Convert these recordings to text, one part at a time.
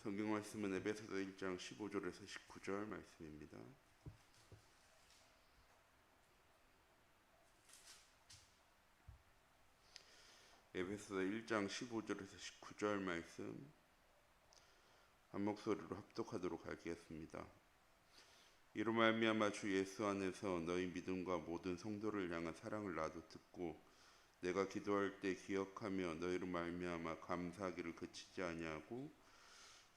성경 말씀은 에베소서 1장 15절에서 19절 말씀입니다. 에베소서 1장 15절에서 19절 말씀 한 목소리로 합독하도록 하겠습니다. 이로 말미암아 주 예수 안에서 너희 믿음과 모든 성도를 향한 사랑을 나도 듣고 내가 기도할 때 기억하며 너희로 말미암아 감사하기를 그치지 아니하고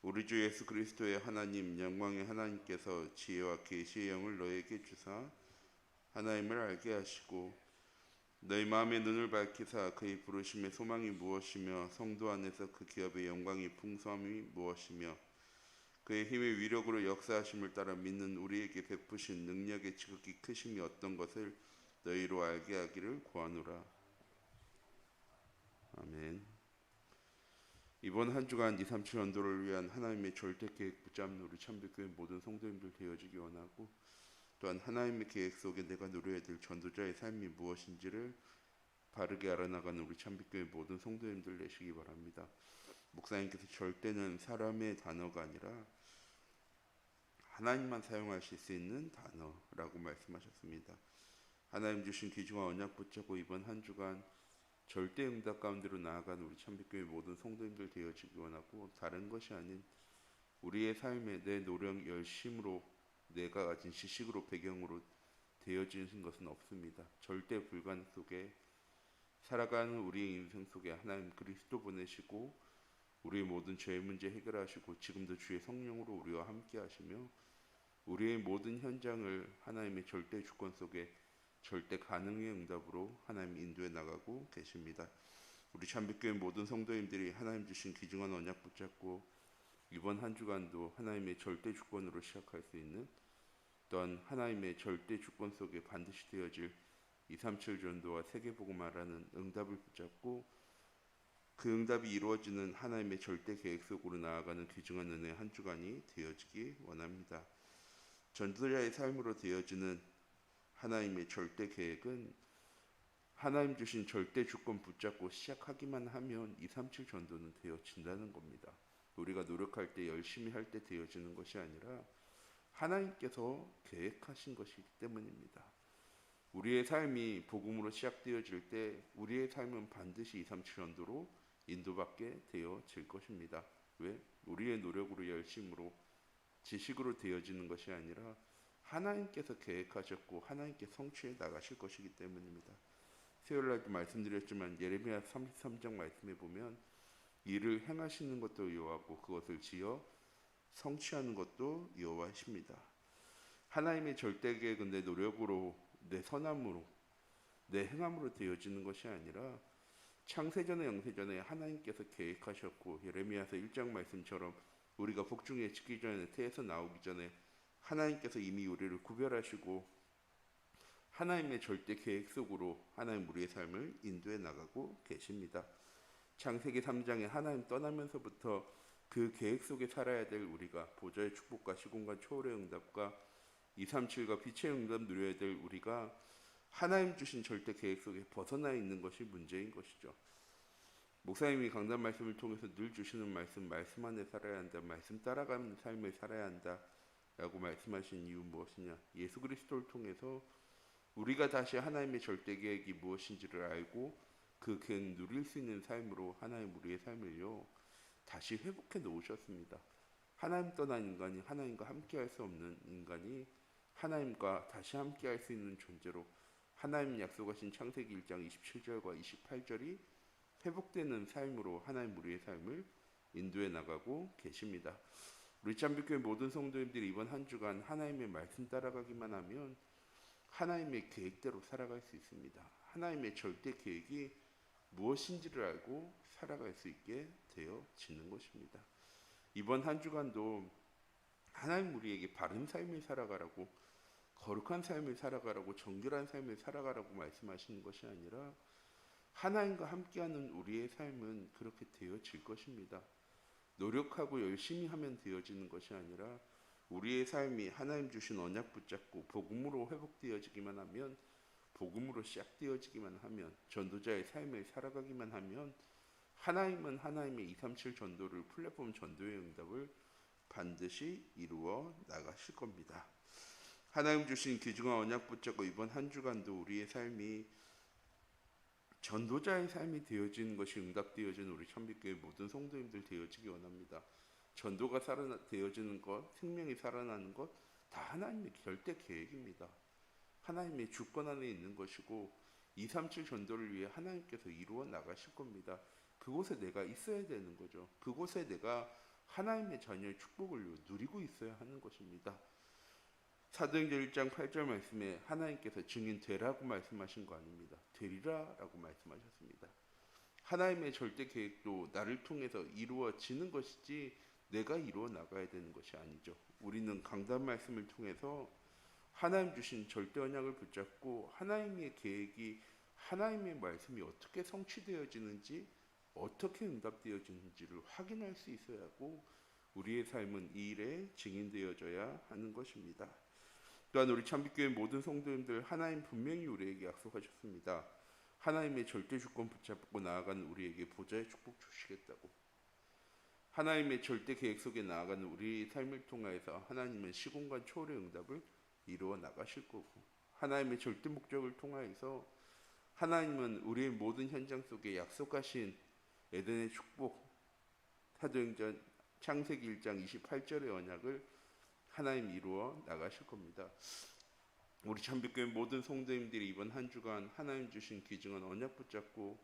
우리 주 예수 그리스도의 하나님 영광의 하나님께서 지혜와 계시의 영을 너희에게 주사 하나님을 알게 하시고 너희 마음의 눈을 밝히사 그의 부르심의 소망이 무엇이며 성도 안에서 그 기업의 영광이 풍성함이 무엇이며 그의 힘의 위력으로 역사하심을 따라 믿는 우리에게 베푸신 능력의 지극히 크심이 어떤 것을 너희로 알게 하기를 구하노라. 아멘. 이번 한 주간 237 연도를 위한 하나님의 절대 계획 붙잡는 우리 참빛교회 모든 성도님들 되어지기 원하고, 또한 하나님의 계획 속에 내가 누려야 될 전도자의 삶이 무엇인지를 바르게 알아나가는 우리 참빛교회 모든 성도님들 되시기 바랍니다. 목사님께서 절대는 사람의 단어가 아니라 하나님만 사용하실 수 있는 단어라고 말씀하셨습니다. 하나님 주신 귀중한 언약 붙잡고 이번 한 주간 절대 응답 가운데로 나아가는 우리 참빛교회 모든 성도님들 되어지기 원하고, 다른 것이 아닌 우리의 삶에 내 노력 열심으로 내가 가진 지식으로 배경으로 되어지는 것은 없습니다. 절대 불가능 속에 살아가는 우리의 인생 속에 하나님 그리스도 보내시고 우리의 모든 죄의 문제 해결하시고 지금도 주의 성령으로 우리와 함께 하시며 우리의 모든 현장을 하나님의 절대 주권 속에 절대 가능의 응답으로 하나님 인도해 나가고 계십니다. 우리 참빛교회 모든 성도님들이 하나님 주신 귀중한 언약 붙잡고 이번 한 주간도 하나님의 절대 주권으로 시작할 수 있는, 또한 하나님의 절대 주권 속에 반드시 되어질 237 전도와 세계복음화라는 응답을 붙잡고 그 응답이 이루어지는 하나님의 절대 계획 속으로 나아가는 귀중한 은혜의 한 주간이 되어지기 원합니다. 전도자의 삶으로 되어지는 하나님의 절대 계획은 하나님 주신 절대 주권 붙잡고 시작하기만 하면 237 전도는 되어진다는 겁니다. 우리가 노력할 때 열심히 할 때 되어지는 것이 아니라 하나님께서 계획하신 것이기 때문입니다. 우리의 삶이 복음으로 시작되어질 때 우리의 삶은 반드시 237 전도로 인도받게 되어질 것입니다. 왜? 우리의 노력으로 열심으로 지식으로 되어지는 것이 아니라 하나님께서 계획하셨고 하나님께 성취해 나가실 것이기 때문입니다. 수요일날도 말씀드렸지만 예레미야 33장 말씀에 보면 이를 행하시는 것도 여호와고 그것을 지어 성취하는 것도 여호와이십니다. 하나님의 절대 계획은 내 노력으로 내 선함으로 내 행함으로 되어지는 것이 아니라 창세전에 영세전에 하나님께서 계획하셨고 예레미야서 1장 말씀처럼 우리가 복중에 짓기 전에 태에서 나오기 전에 하나님께서 이미 우리를 구별하시고 하나님의 절대 계획 속으로 하나님 우리의 삶을 인도해 나가고 계십니다. 창세기 3장에 하나님 떠나면서부터 그 계획 속에 살아야 될 우리가 보좌의 축복과 시공간 초월의 응답과 237과 빛의 응답 누려야 될 우리가 하나님 주신 절대 계획 속에 벗어나 있는 것이 문제인 것이죠. 목사님이 강단 말씀을 통해서 늘 주시는 말씀 안에 살아야 한다, 말씀 따라가는 삶을 살아야 한다 라고 말씀하신 이유 무엇이냐? 예수 그리스도를 통해서 우리가 다시 하나님의 절대 계획이 무엇인지를 알고 그 계획 누릴 수 있는 삶으로 하나님 우리의 삶을요 다시 회복해 놓으셨습니다. 하나님 떠난 인간이 하나님과 함께 할 수 없는 인간이 하나님과 다시 함께 할 수 있는 존재로 하나님 약속하신 창세기 1장 27절과 28절이 회복되는 삶으로 하나님 우리의 삶을 인도해 나가고 계십니다. 우리 참빛교회 모든 성도님들이 이번 한 주간 하나님의 말씀 따라가기만 하면 하나님의 계획대로 살아갈 수 있습니다. 하나님의 절대 계획이 무엇인지를 알고 살아갈 수 있게 되어지는 것입니다. 이번 한 주간도 하나님 우리에게 바른 삶을 살아가라고, 거룩한 삶을 살아가라고, 정결한 삶을 살아가라고 말씀하시는 것이 아니라 하나님과 함께하는 우리의 삶은 그렇게 되어질 것입니다. 노력하고 열심히 하면 되어지는 것이 아니라 우리의 삶이 하나님 주신 언약 붙잡고 복음으로 회복되어지기만 하면, 복음으로 시작되어지기만 하면, 전도자의 삶을 살아가기만 하면 하나님은 하나님의 237 전도를 플랫폼 전도의 응답을 반드시 이루어 나가실 겁니다. 하나님 주신 귀중한 언약 붙잡고 이번 한 주간도 우리의 삶이 전도자의 삶이 되어지는 것이 응답되어지는 우리 천빛교회 모든 성도님들 되어지기 원합니다. 전도가 되어지는 것, 생명이 살아나는 것 다 하나님의 절대 계획입니다. 하나님의 주권 안에 있는 것이고 237 전도를 위해 하나님께서 이루어 나가실 겁니다. 그곳에 내가 있어야 되는 거죠. 그곳에 내가 하나님의 자녀의 축복을 누리고 있어야 하는 것입니다. 사도행전 1장 8절 말씀에 하나님께서 증인 되라고 말씀하신 거 아닙니다. 되리라 라고 말씀하셨습니다. 하나님의 절대 계획도 나를 통해서 이루어지는 것이지 내가 이루어 나가야 되는 것이 아니죠. 우리는 강단 말씀을 통해서 하나님 주신 절대 언약을 붙잡고 하나님의 계획이 하나님의 말씀이 어떻게 성취되어지는지 어떻게 응답되어지는지를 확인할 수 있어야 하고 우리의 삶은 이 일에 증인되어져야 하는 것입니다. 또한 우리 참빛교회 모든 성도님들 하나님 분명히 우리에게 약속하셨습니다. 하나님의 절대 주권 붙잡고 나아가는 우리에게 보좌의 축복 주시겠다고. 하나님의 절대 계획 속에 나아가는 우리의 삶을 통하여서 하나님은 시공간 초월의 응답을 이루어 나가실 거고 하나님의 절대 목적을 통하여서 하나님은 우리의 모든 현장 속에 약속하신 에덴의 축복 사도행전 창세기 1장 28절의 언약을 하나님 이루어 나가실 겁니다. 우리 참빛교회 모든 성도님들이 이번 한 주간 하나님 주신 귀중한 언약 붙잡고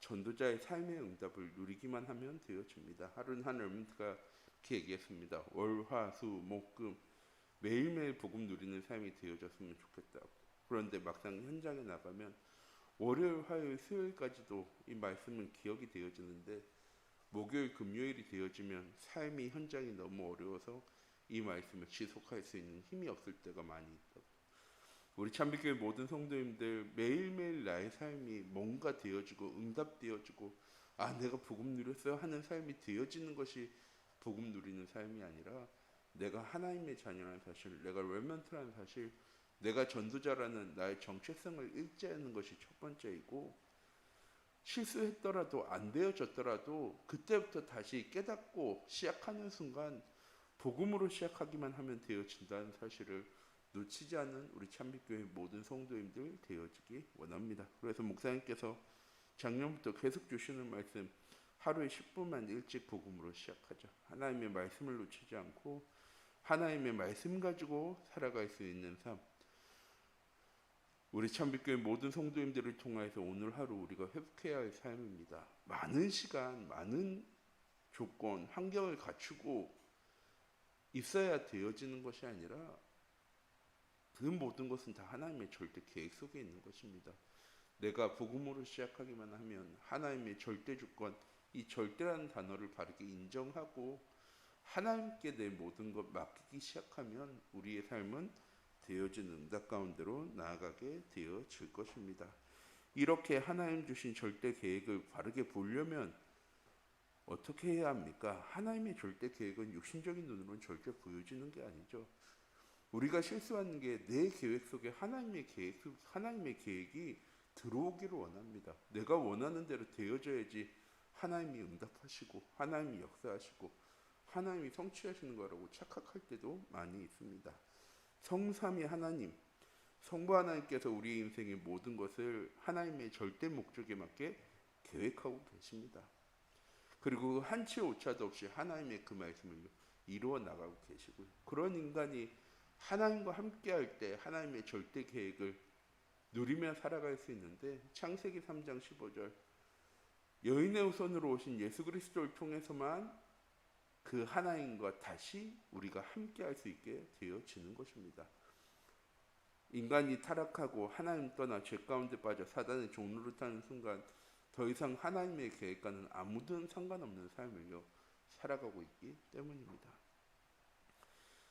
전도자의 삶의 응답을 누리기만 하면 되어집니다. 하루는 한 렘넌트가 이렇게 얘기했습니다. 월, 화, 수, 목, 금 매일매일 복음 누리는 삶이 되어졌으면 좋겠다고. 그런데 막상 현장에 나가면 월요일, 화요일, 수요일까지도 이 말씀은 기억이 되어지는데 목요일, 금요일이 되어지면 삶이 현장이 너무 어려워서 이 말씀을 지속할 수 있는 힘이 없을 때가 많이 있다고. 우리 참빛교회 모든 성도님들 매일매일 나의 삶이 뭔가 되어지고 응답되어지고 내가 복음 누렸어요 하는 삶이 되어지는 것이 복음 누리는 삶이 아니라 내가 하나님의 자녀라는 사실, 내가 렘넌트라는 사실, 내가 전도자라는 나의 정체성을 일제하는 것이 첫 번째이고 실수했더라도 안 되어졌더라도 그때부터 다시 깨닫고 시작하는 순간 복음으로 시작하기만 하면 되어진다는 사실을 놓치지 않는 우리 참빛교회 모든 성도님들 되어지기 원합니다. 그래서 목사님께서 작년부터 계속 주시는 말씀 하루에 10분만 일찍 복음으로 시작하자. 하나님의 말씀을 놓치지 않고 하나님의 말씀 가지고 살아갈 수 있는 삶. 우리 참빛교회 모든 성도님들을 통해서 오늘 하루 우리가 회복해야 할 삶입니다. 많은 시간, 많은 조건, 환경을 갖추고 있어야 되어지는 것이 아니라 그 모든 것은 다 하나님의 절대 계획 속에 있는 것입니다. 내가 복음으로 시작하기만 하면 하나님의 절대 주권, 이 절대라는 단어를 바르게 인정하고 하나님께 내 모든 것 맡기기 시작하면 우리의 삶은 되어진 응답 가운데로 나아가게 되어질 것입니다. 이렇게 하나님 주신 절대 계획을 바르게 보려면 어떻게 해야 합니까? 하나님의 절대 계획은 육신적인 눈으로는 절대 보여지는 게 아니죠. 우리가 실수하는 게 내 계획 속에 하나님의 계획이 들어오기를 원합니다. 내가 원하는 대로 되어져야지 하나님이 응답하시고 하나님이 역사하시고 하나님이 성취하시는 거라고 착각할 때도 많이 있습니다. 성삼위 하나님, 성부 하나님께서 우리의 인생의 모든 것을 하나님의 절대 목적에 맞게 계획하고 계십니다. 그리고 한치 오차도 없이 하나님의 그 말씀을 이루어 나가고 계시고요. 그런 인간이 하나님과 함께할 때 하나님의 절대 계획을 누리며 살아갈 수 있는데 창세기 3장 15절 여인의 후손으로 오신 예수 그리스도를 통해서만 그 하나님과 다시 우리가 함께할 수 있게 되어지는 것입니다. 인간이 타락하고 하나님 떠나 죄 가운데 빠져 사단의 종로를 타는 순간 더 이상 하나님의 계획과는 아무든 상관없는 삶을 살아가고 있기 때문입니다.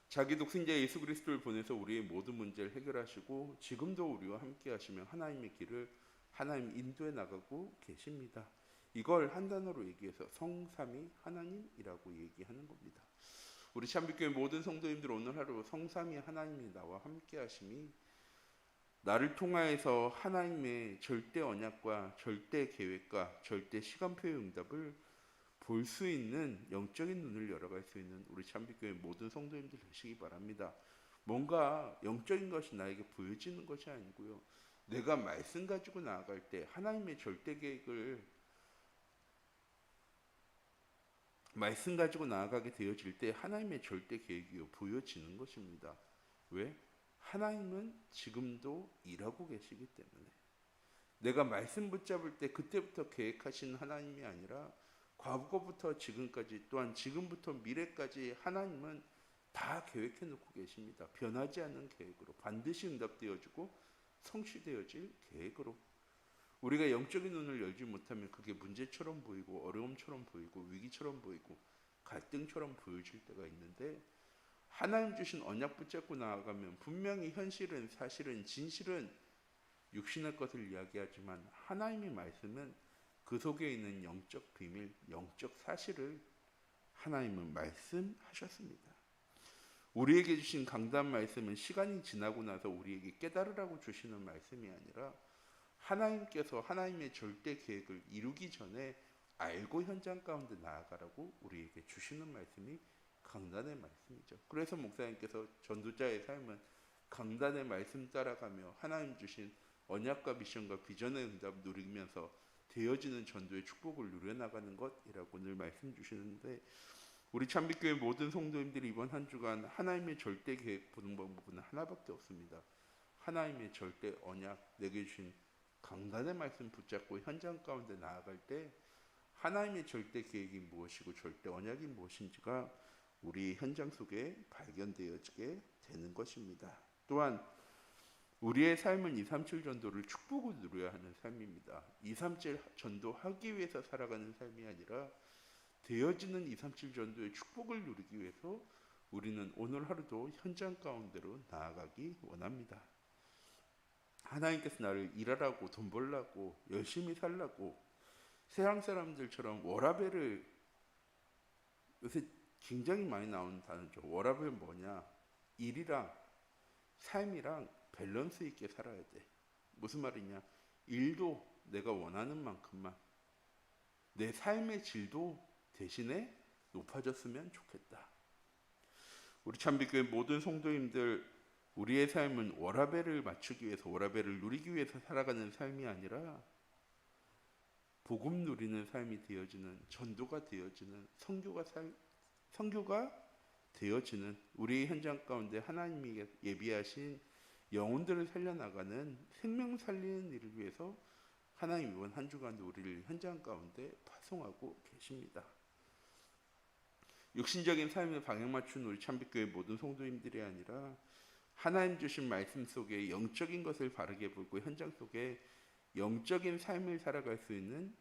자기 독생자 예수 그리스도를 보내서 우리의 모든 문제를 해결하시고 지금도 우리와 함께 하시며 하나님의 길을 하나님 인도해 나가고 계십니다. 이걸 한 단어로 얘기해서 성삼위 하나님이라고 얘기하는 겁니다. 우리 참빛교회 모든 성도님들 오늘 하루 성삼위 하나님이 나와 함께 하심이 나를 통하여서 하나님의 절대 언약과 절대 계획과 절대 시간표의 응답을 볼 수 있는 영적인 눈을 열어갈 수 있는 우리 참빛교회 모든 성도님들 되시기 바랍니다. 뭔가 영적인 것이 나에게 보여지는 것이 아니고요. 내가 말씀 가지고 나아갈 때 하나님의 절대 계획을 말씀 가지고 나아가게 되어질 때 하나님의 절대 계획이 보여지는 것입니다. 왜? 하나님은 지금도 일하고 계시기 때문에. 내가 말씀 붙잡을 때 그때부터 계획하신 하나님이 아니라 과거부터 지금까지 또한 지금부터 미래까지 하나님은 다 계획해 놓고 계십니다. 변하지 않는 계획으로 반드시 응답되어지고 성취되어질 계획으로. 우리가 영적인 눈을 열지 못하면 그게 문제처럼 보이고 어려움처럼 보이고 위기처럼 보이고 갈등처럼 보여질 때가 있는데 하나님 주신 언약 붙잡고 나아가면 분명히 현실은 사실은 진실은 육신의 것을 이야기하지만 하나님의 말씀은 그 속에 있는 영적 비밀, 영적 사실을 하나님은 말씀하셨습니다. 우리에게 주신 강단 말씀은 시간이 지나고 나서 우리에게 깨달으라고 주시는 말씀이 아니라 하나님께서 하나님의 절대 계획을 이루기 전에 알고 현장 가운데 나아가라고 우리에게 주시는 말씀이 강단의 말씀이죠. 그래서 목사님께서 전도자의 삶은 강단의 말씀 따라가며 하나님 주신 언약과 미션과 비전의 응답 누리면서 되어지는 전도의 축복을 누려나가는 것이라고 늘 말씀 주시는데 우리 참빛교회 모든 성도님들이 이번 한 주간 하나님의 절대 계획 보는 방법은 하나밖에 없습니다. 하나님의 절대 언약 내게 주신 강단의 말씀 붙잡고 현장 가운데 나아갈 때 하나님의 절대 계획이 무엇이고 절대 언약이 무엇인지가 우리 현장 속에 발견되어지게 되는 것입니다. 또한 우리의 삶은 237 전도를 축복을 누려야 하는 삶입니다. 237 전도하기 위해서 살아가는 삶이 아니라 되어지는 237 전도의 축복을 누리기 위해서 우리는 오늘 하루도 현장 가운데로 나아가기 원합니다. 하나님께서 나를 일하라고 돈 벌라고 열심히 살라고 세상 사람들처럼 워라밸을 요새 굉장히 많이 나오는 단어죠. 워라밸 뭐냐? 일이랑 삶이랑 밸런스 있게 살아야 돼. 무슨 말이냐? 일도 내가 원하는 만큼만 내 삶의 질도 대신에 높아졌으면 좋겠다. 우리 참빛교회 모든 성도님들 우리의 삶은 워라밸을 맞추기 위해서 워라밸을 누리기 위해서 살아가는 삶이 아니라 복음 누리는 삶이 되어지는 전도가 되어지는 선교가 되어지는 우리의 현장 가운데 하나님이 예비하신 영혼들을 살려나가는 생명 살리는 일을 위해서 하나님 이번 한 주간도 우리를 현장 가운데 파송하고 계십니다. 육신적인 삶에 방향 맞춘 우리 참빛교회 모든 성도님들이 아니라 하나님 주신 말씀 속에 영적인 것을 바르게 보고 현장 속에 영적인 삶을 살아갈 수 있는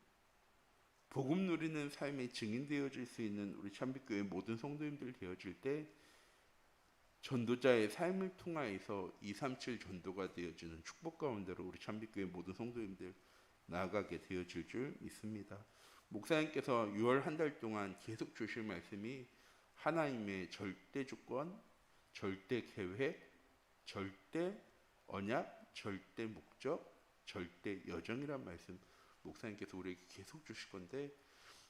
복음 누리는 삶에 증인되어질 수 있는 우리 참빛교회 모든 성도님들 되어질 때 전도자의 삶을 통하여서 237 전도가 되어지는 축복 가운데로 우리 참빛교회 모든 성도님들 나아가게 되어질 줄 믿습니다. 목사님께서 6월 한 달 동안 계속 주실 말씀이 하나님의 절대 주권, 절대 계획, 절대 언약, 절대 목적, 절대 여정이란 말씀 목사님께서 우리에게 계속 주실 건데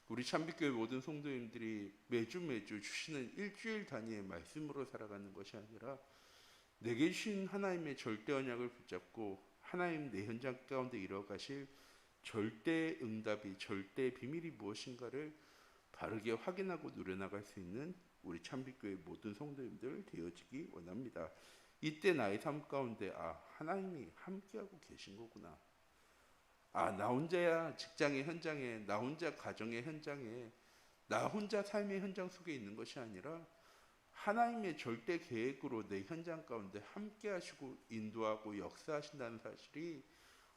우리 참빛교회 모든 성도님들이 매주 주시는 일주일 단위의 말씀으로 살아가는 것이 아니라 내게 주신 하나님의 절대 언약을 붙잡고 하나님 내 현장 가운데 이뤄가실 절대 응답이 절대 비밀이 무엇인가를 바르게 확인하고 누려나갈 수 있는 우리 참빛교회 모든 성도님들 되어지기 원합니다. 이때 나의 삶 가운데 하나님이 함께하고 계신 거구나. 나 혼자야 직장의 현장에 나 혼자 가정의 현장에 나 혼자 삶의 현장 속에 있는 것이 아니라 하나님의 절대 계획으로 내 현장 가운데 함께 하시고 인도하고 역사하신다는 사실이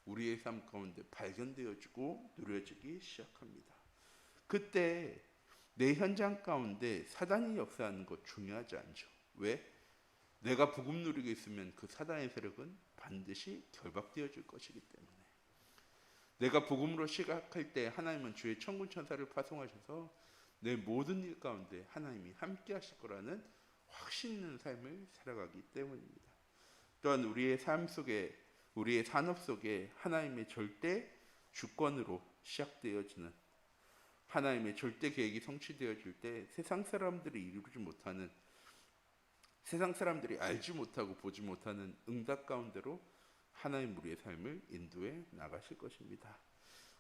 우리의 삶 가운데 발견되어지고 누려지기 시작합니다. 그때 내 현장 가운데 사단이 역사하는 것 중요하지 않죠. 왜? 내가 복음 누리고 있으면 그 사단의 세력은 반드시 결박되어질 것이기 때문에 내가 복음으로 시작할 때 하나님은 주의 천군 천사를 파송하셔서 내 모든 일 가운데 하나님이 함께 하실 거라는 확신 있는 삶을 살아가기 때문입니다. 또한 우리의 삶 속에 우리의 산업 속에 하나님의 절대 주권으로 시작되어지는, 하나님의 절대 계획이 성취되어질 때 세상 사람들이 이루지 못하는, 세상 사람들이 알지 못하고 보지 못하는 응답 가운데로 하나님 우리의 삶을 인도해 나가실 것입니다.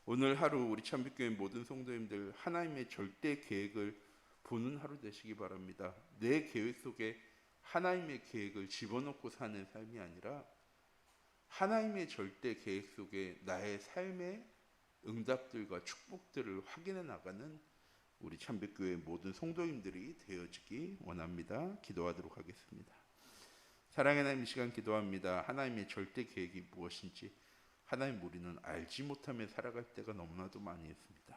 오늘 하루 우리 참빛교회 모든 성도님들 하나님의 절대 계획을 보는 하루 되시기 바랍니다. 내 계획 속에 하나님의 계획을 집어넣고 사는 삶이 아니라 하나님의 절대 계획 속에 나의 삶의 응답들과 축복들을 확인해 나가는 우리 참빛교회 모든 성도님들이 되어지기 원합니다. 기도하도록 하겠습니다. 사랑의 하나님, 이 시간 기도합니다. 하나님의 절대 계획이 무엇인지 하나님 우리는 알지 못하며 살아갈 때가 너무나도 많이 있습니다.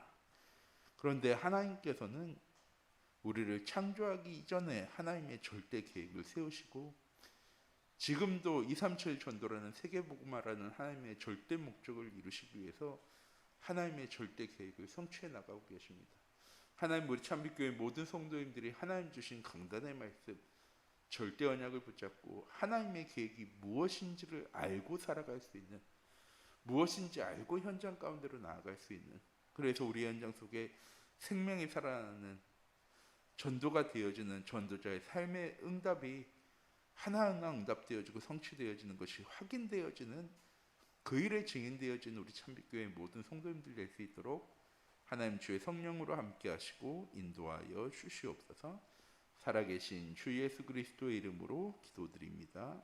그런데 하나님께서는 우리를 창조하기 이전에 하나님의 절대 계획을 세우시고 지금도 237 전도라는 세계복음화라는 하나님의 절대 목적을 이루시기 위해서 하나님의 절대 계획을 성취해 나가고 계십니다. 하나님 우리 참빛교회 모든 성도님들이 하나님 주신 강단의 말씀, 절대 언약을 붙잡고 하나님의 계획이 무엇인지를 알고 살아갈 수 있는, 무엇인지 알고 현장 가운데로 나아갈 수 있는, 그래서 우리 현장 속에 생명이 살아나는 전도가 되어지는 전도자의 삶의 응답이 하나하나 응답되어지고 성취되어지는 것이 확인되어지는 그 일에 증인되어지는 우리 참빛교회 모든 성도님들 될 수 있도록 하나님 주의 성령으로 함께 하시고 인도하여 주시옵소서. 살아계신 주 예수 그리스도의 이름으로 기도드립니다.